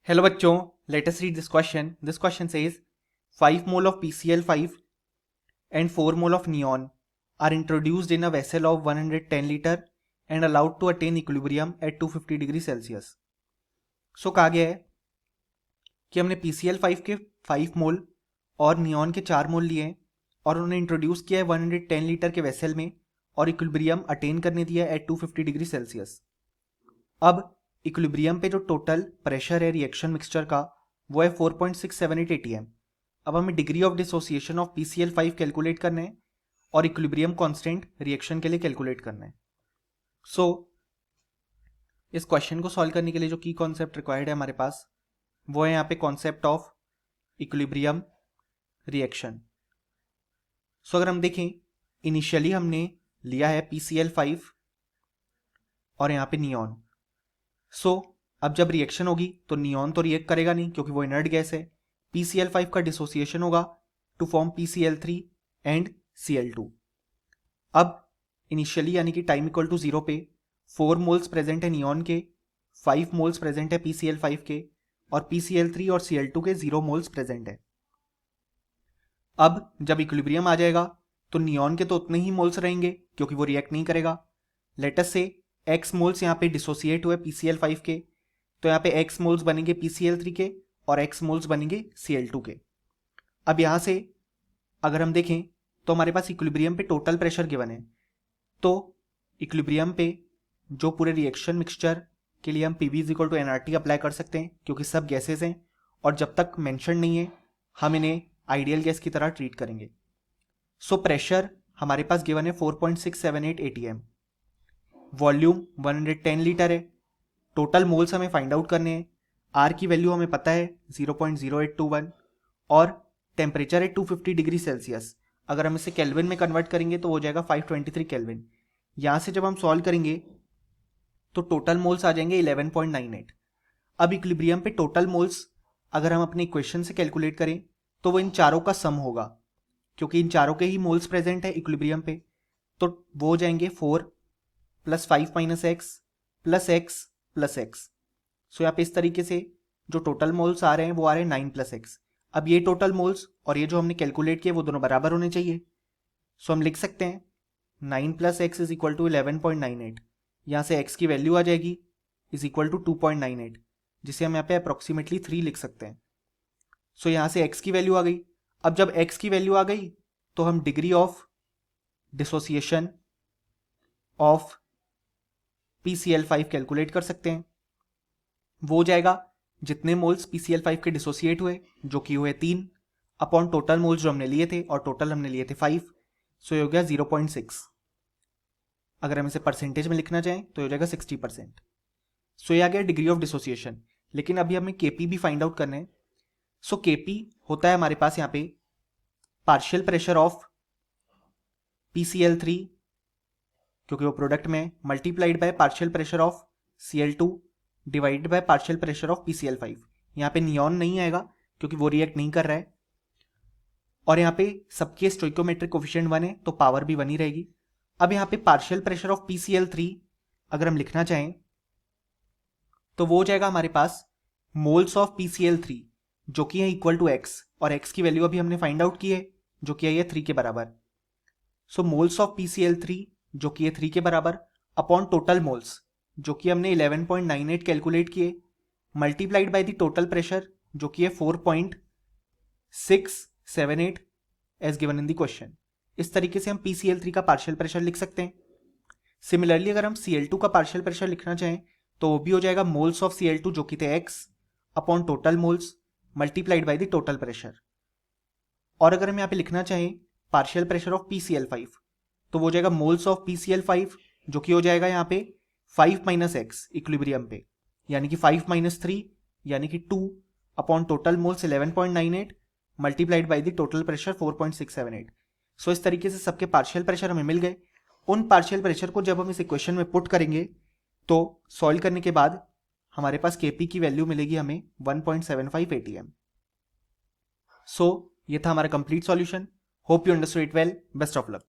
Hello बच्चों, let us read this question. This question says 5 mole of PCl5 and 4 mole of neon are introduced in a vessel of 110 liter and allowed to attain equilibrium at 250 degree Celsius. So कहा गया है कि हमने PCl5 के 5 मोल और neon के 4 मोल लिए हैं और उन्हें इंट्रोड्यूस किया है 110 लीटर के वेसल में और इक्विलिब्रियम अटेन करने दिया है एट 250 डिग्री सेल्सियस. अब इक्विलिब्रियम पे जो टोटल प्रेशर है रिएक्शन मिक्सचर का वो है 4.678 atm. अब हमें degree of dissociation of PCl5 calculate करना है और इक्विलिब्रियम कांस्टेंट रिएक्शन के लिए कैलकुलेट करना है. सो इस क्वेश्चन को सॉल्व करने के लिए जो की कॉन्सेप्ट रिक्वायर्ड है हमारे पास वो है यहाँ पे कॉन्सेप्ट ऑफ इक्विलिब्रियम रिएक्शन. सो अगर हम देखें, इनिशियली हमने लिया है PCl5 और यहाँ पे नियॉन. सो अब जब रिएक्शन होगी तो नियॉन तो रिएक्ट करेगा नहीं क्योंकि वो इनर्ट गैस है. PCl5 का डिसोसिएशन होगा to form PCl3 and Cl2. अब इनिशियली यानी कि टाइम इक्वल टू 0 पे 4 मोल्स प्रेजेंट है नियॉन के, 5 मोल्स प्रेजेंट है PCl5 के और PCl3 और Cl2 के 0 मोल्स प्रेजेंट है. अब जब इक्विलिब्रियम आ जाएगा तो नियॉन के तो उतने ही मोल्स रहेंगे क्योंकि वो रिएक्ट नहीं करेगा. लेट अस से x मोल्स यहाँ पे डिसोसिएट हुए PCl5 के, तो यहाँ पे x मोल्स बनेंगे PCl3 के और x मोल्स बनेंगे Cl2 के. अब यहाँ से अगर हम देखें तो हमारे पास इक्विलिब्रियम पे टोटल प्रेशर गिवन है. तो इक्विलिब्रियम पे जो पूरे रिएक्शन मिक्सचर के लिए हम PV = nRT अप्लाई कर सकते हैं क्योंकि सब गैसेस हैं और जब तक मेंशन नहीं है हम इन्हें आइडियल गैस की तरह ट्रीट करेंगे. सो प्रेशर हमारे पास गिवन है 4.678 atm. वॉल्यूम 110 लीटर है. टोटल मोल्स हमें फाइंड आउट करने हैं. आर की वैल्यू हमें पता है 0.0821 और टेम्परेचर है 250 डिग्री सेल्सियस. अगर हम इसे केल्विन में कन्वर्ट करेंगे तो हो जाएगा 523 केल्विन. यहाँ से जब हम सॉल्व करेंगे तो टोटल मोल्स आ जाएंगे 11.98. अब इक्विलिब्रियम पे टोटल मोल्स अगर हम अपने इक्वेशन से कैलकुलेट करें तो वो इन चारों का सम होगा क्योंकि इन चारों के ही मोल्स प्रेजेंट है इक्विलिब्रियम पे. तो वो हो जाएंगे 4 + 5 - x + x + x. सो यहाँ पे इस तरीके से जो टोटल मोल्स आ रहे हैं वो आ रहे हैं 9 + x. अब ये टोटल मोल्स और ये जो हमने कैलकुलेट किए वो दोनों बराबर होने चाहिए. सो हम लिख सकते हैं 9 + x = 11.98. यहाँ से x की वैल्यू आ जाएगी = 2.98, जिसे हम यहाँ पे अप्रॉक्सीमेटली 3 लिख सकते हैं. सो यहाँ से x की वैल्यू आ गई. अब जब x की वैल्यू आ गई तो हम degree of dissociation of PCl5 calculate कर सकते हैं. वो हो जाएगा जितने मोल्स PCl5 के डिसोसिएट हुए जो कि हुए 3 अपॉन टोटल मोल्स जो हमने लिए थे और टोटल हमने लिए थे 5. सो ये हो गया 0.6. अगर हम इसे परसेंटेज में लिखना चाहें तो हो जाएगा 60%. सो ये आ गया डिग्री ऑफ डिसोसिएशन. लेकिन अभी हमें Kp भी फाइंड आउट करना है. सो Kp होता है हमारे पास यहाँ पे पार्शियल प्रेशर ऑफ PCl3 क्योंकि वो प्रोडक्ट में multiplied by partial pressure of Cl2 divided by partial pressure of PCl5. यहाँ पे नियॉन नहीं आएगा क्योंकि वो रिएक्ट नहीं कर रहा है और यहाँ पे सबके स्टोइकोमेट्रिक कोफिशिएंट 1 है तो पावर भी 1 ही रहेगी. अब यहाँ पे पार्शियल प्रेशर ऑफ PCl3 अगर हम लिखना चाहें तो वो हो जाएगा हमारे पास मोल्स ऑफ PCl3 जो कि है इक्वल टू x और x की वैल्यू अभी हमने फाइंड आउट की है जो कि है 3 के बराबर. सो मोल्स ऑफ PCl3 जो कि है 3 के बराबर अपॉन टोटल मोल्स जो कि हमने 11.98 कैलकुलेट किए multiplied by the total pressure जो कि है 4.678 as given in the question. इस तरीके से हम PCl3 का पार्शियल प्रेशर लिख सकते हैं. सिमिलरली अगर हम Cl2 का पार्शियल प्रेशर लिखना चाहें तो वो भी हो जाएगा मोल्स ऑफ Cl2 जो कि थे x upon total moles multiplied by the total pressure. और अगर हम यहाँ पे लिखना चाहें पार्शियल प्रेशर ऑफ PCl5 तो वो हो जाएगा मोल्स ऑफ PCl5 जो कि हो जाएगा यहाँ पे 5 - x इक्विलिब्रियम पे यानी कि 5 - 3 यानी कि 2 upon total moles 11.98 multiplied by the total pressure 4.678. सो इस तरीके से सबके पार्शियल प्रेशर हमें मिल गए. उन पार्शियल प्रेशर को जब हम इस इक्वेशन में पुट करेंगे तो सॉल्व करने के बाद हमारे पास Kp की वैल्यू मिलेगी हमें 1.75 atm. सो ये था हमारा complete solution. Hope you understood it well. Best of luck.